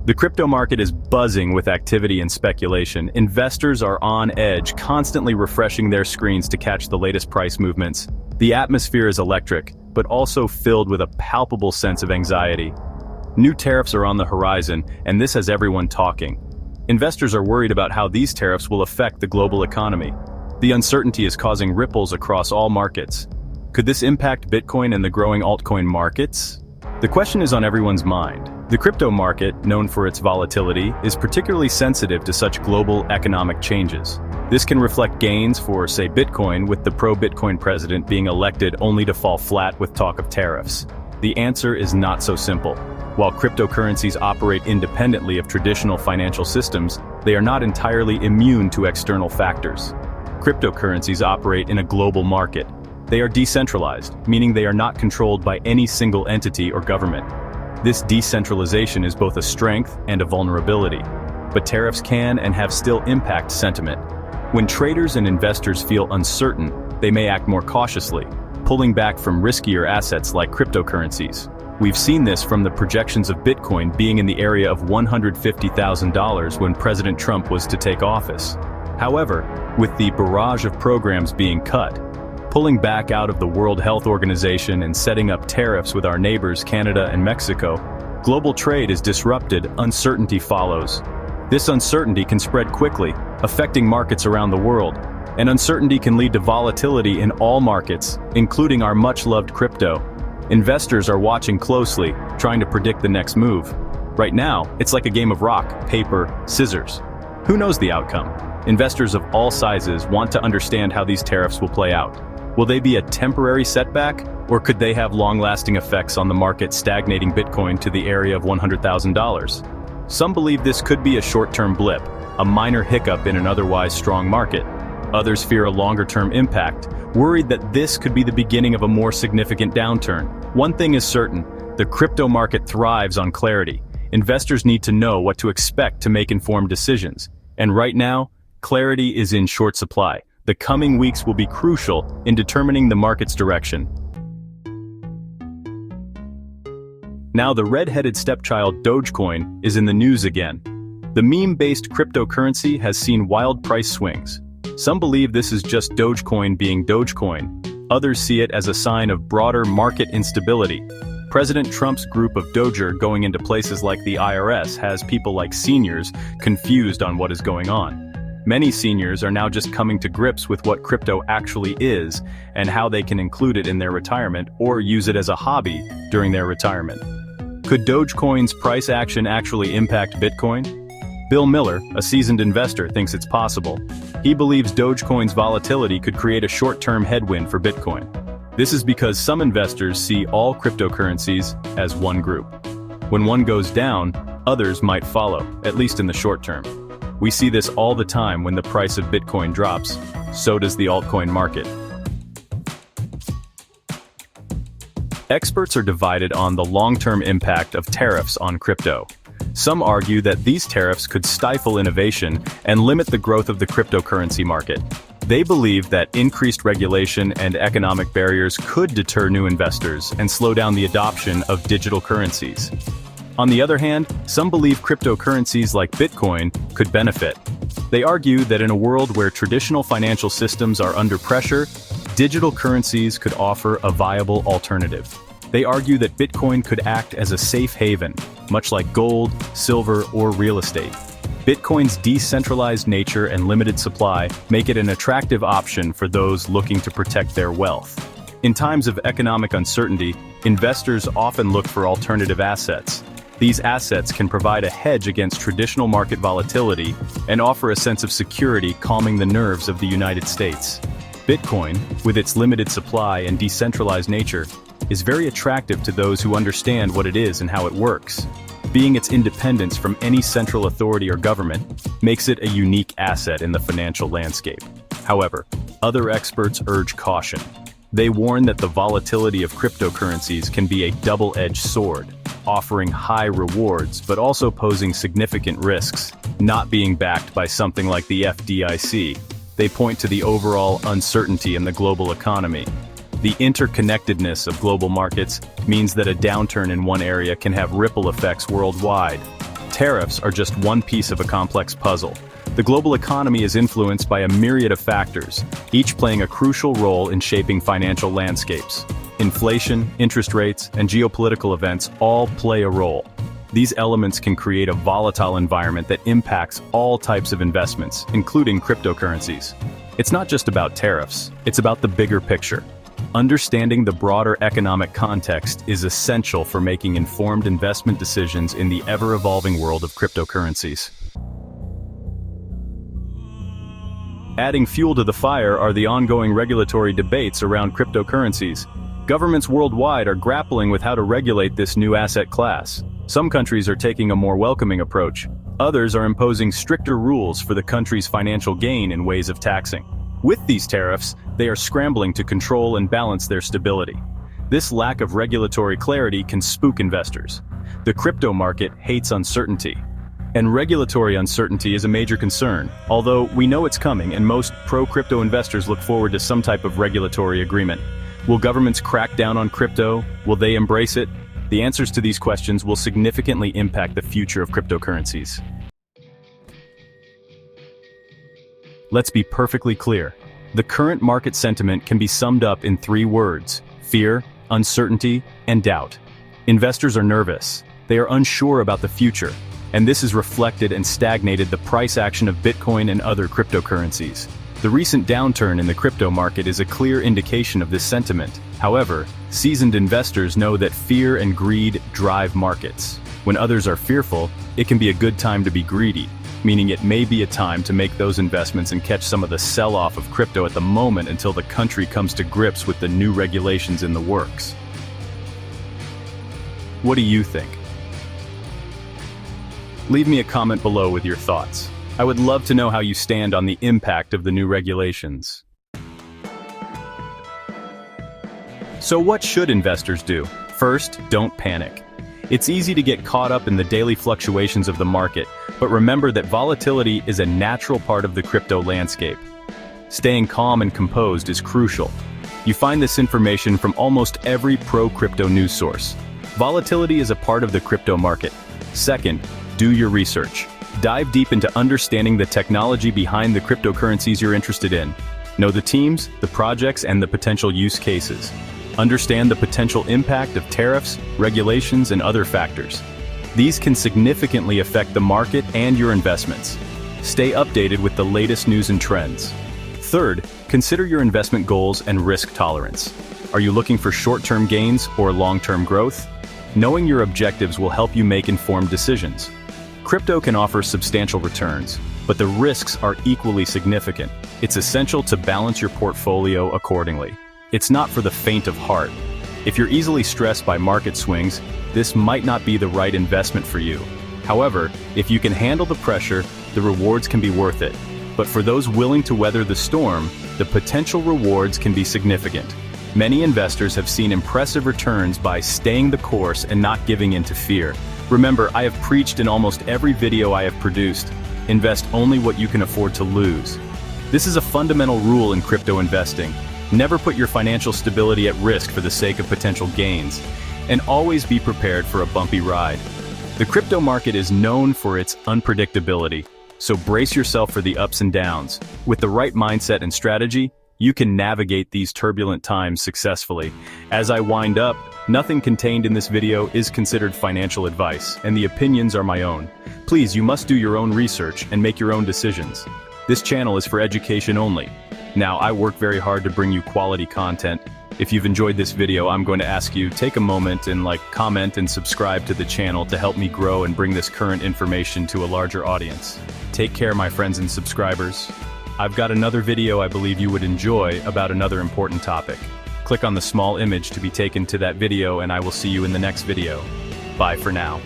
The crypto market is buzzing with activity and speculation. Investors are on edge, constantly refreshing their screens to catch the latest price movements. The atmosphere is electric, but also filled with a palpable sense of anxiety. New tariffs are on the horizon, and this has everyone talking. Investors are worried about how these tariffs will affect the global economy. The uncertainty is causing ripples across all markets. Could this impact Bitcoin and the growing altcoin markets? The question is on everyone's mind. The crypto market, known for its volatility, is particularly sensitive to such global economic changes. This can reflect gains for, say, Bitcoin, with the pro-Bitcoin president being elected only to fall flat with talk of tariffs. The answer is not so simple. While cryptocurrencies operate independently of traditional financial systems, they are not entirely immune to external factors. Cryptocurrencies operate in a global market. They are decentralized, meaning they are not controlled by any single entity or government. This decentralization is both a strength and a vulnerability. But tariffs can and have still impact sentiment. When traders and investors feel uncertain, they may act more cautiously, pulling back from riskier assets like cryptocurrencies. We've seen this from the projections of Bitcoin being in the area of $150,000 when President Trump was to take office. However, with the barrage of programs being cut, pulling back out of the World Health Organization and setting up tariffs with our neighbors Canada and Mexico, global trade is disrupted, uncertainty follows. This uncertainty can spread quickly, affecting markets around the world, and uncertainty can lead to volatility in all markets, including our much-loved crypto. Investors are watching closely, trying to predict the next move. Right now, it's like a game of rock, paper, scissors. Who knows the outcome? Investors of all sizes want to understand how these tariffs will play out. Will they be a temporary setback, or could they have long-lasting effects on the market, stagnating Bitcoin to the area of $100,000? Some believe this could be a short-term blip, a minor hiccup in an otherwise strong market. Others fear a longer-term impact, worried that this could be the beginning of a more significant downturn. One thing is certain, the crypto market thrives on clarity. Investors need to know what to expect to make informed decisions. And right now, clarity is in short supply. The coming weeks will be crucial in determining the market's direction. Now the red-headed stepchild Dogecoin is in the news again. The meme-based cryptocurrency has seen wild price swings. Some believe this is just Dogecoin being Dogecoin. Others see it as a sign of broader market instability. President Trump's group of Doger going into places like the IRS has people like seniors confused on what is going on. Many seniors are now just coming to grips with what crypto actually is and how they can include it in their retirement or use it as a hobby during their retirement. Could Dogecoin's price action actually impact Bitcoin? Bill Miller, a seasoned investor, thinks it's possible. He believes Dogecoin's volatility could create a short-term headwind for Bitcoin. This is because some investors see all cryptocurrencies as one group. When one goes down, others might follow, at least in the short term. We see this all the time when the price of Bitcoin drops. So does the altcoin market. Experts are divided on the long-term impact of tariffs on crypto. Some argue that these tariffs could stifle innovation and limit the growth of the cryptocurrency market. They believe that increased regulation and economic barriers could deter new investors and slow down the adoption of digital currencies. On the other hand, some believe cryptocurrencies like Bitcoin could benefit. They argue that in a world where traditional financial systems are under pressure, digital currencies could offer a viable alternative. They argue that Bitcoin could act as a safe haven, much like gold, silver, or real estate. Bitcoin's decentralized nature and limited supply make it an attractive option for those looking to protect their wealth. In times of economic uncertainty, investors often look for alternative assets. These assets can provide a hedge against traditional market volatility and offer a sense of security, calming the nerves of the United States. Bitcoin, with its limited supply and decentralized nature, is very attractive to those who understand what it is and how it works. Being its independence from any central authority or government makes it a unique asset in the financial landscape. However, other experts urge caution. They warn that the volatility of cryptocurrencies can be a double-edged sword, offering high rewards but also posing significant risks. Not being backed by something like the FDIC, they point to the overall uncertainty in the global economy. The interconnectedness of global markets means that a downturn in one area can have ripple effects worldwide. Tariffs are just one piece of a complex puzzle. The global economy is influenced by a myriad of factors, each playing a crucial role in shaping financial landscapes. Inflation, interest rates, and geopolitical events all play a role. These elements can create a volatile environment that impacts all types of investments, including cryptocurrencies. It's not just about tariffs, it's about the bigger picture. Understanding the broader economic context is essential for making informed investment decisions in the ever-evolving world of cryptocurrencies. Adding fuel to the fire are the ongoing regulatory debates around cryptocurrencies. Governments worldwide are grappling with how to regulate this new asset class. Some countries are taking a more welcoming approach. Others are imposing stricter rules for the country's financial gain in ways of taxing. With these tariffs, they are scrambling to control and balance their stability. This lack of regulatory clarity can spook investors. The crypto market hates uncertainty. And regulatory uncertainty is a major concern, although we know it's coming and most pro-crypto investors look forward to some type of regulatory agreement. Will governments crack down on crypto? Will they embrace it? The answers to these questions will significantly impact the future of cryptocurrencies. Let's be perfectly clear. The current market sentiment can be summed up in 3 words: fear, uncertainty, and doubt. Investors are nervous. They are unsure about the future, and this has reflected and stagnated the price action of Bitcoin and other cryptocurrencies. The recent downturn in the crypto market is a clear indication of this sentiment. However, seasoned investors know that fear and greed drive markets. When others are fearful, it can be a good time to be greedy, meaning it may be a time to make those investments and catch some of the sell-off of crypto at the moment until the country comes to grips with the new regulations in the works. What do you think? Leave me a comment below with your thoughts. I would love to know how you stand on the impact of the new regulations. So what should investors do? First, don't panic. It's easy to get caught up in the daily fluctuations of the market, but remember that volatility is a natural part of the crypto landscape. Staying calm and composed is crucial. You find this information from almost every pro-crypto news source. Volatility is a part of the crypto market. Second, do your research. Dive deep into understanding the technology behind the cryptocurrencies you're interested in. Know the teams, the projects, and the potential use cases. Understand the potential impact of tariffs, regulations, and other factors. These can significantly affect the market and your investments. Stay updated with the latest news and trends. Third, consider your investment goals and risk tolerance. Are you looking for short-term gains or long-term growth? Knowing your objectives will help you make informed decisions. Crypto can offer substantial returns, but the risks are equally significant. It's essential to balance your portfolio accordingly. It's not for the faint of heart. If you're easily stressed by market swings, this might not be the right investment for you. However, if you can handle the pressure, the rewards can be worth it. But for those willing to weather the storm, the potential rewards can be significant. Many investors have seen impressive returns by staying the course and not giving in to fear. Remember, I have preached in almost every video I have produced, invest only what you can afford to lose. This is a fundamental rule in crypto investing. Never put your financial stability at risk for the sake of potential gains, and always be prepared for a bumpy ride. The crypto market is known for its unpredictability, so brace yourself for the ups and downs. With the right mindset and strategy, you can navigate these turbulent times successfully. As I wind up, nothing contained in this video is considered financial advice, and the opinions are my own. Please, you must do your own research and make your own decisions. This channel is for education only. Now, I work very hard to bring you quality content. If you've enjoyed this video, I'm going to ask you, take a moment and comment and subscribe to the channel to help me grow and bring this current information to a larger audience. Take care, my friends and subscribers. I've got another video I believe you would enjoy about another important topic. Click on the small image to be taken to that video, and I will see you in the next video. Bye for now.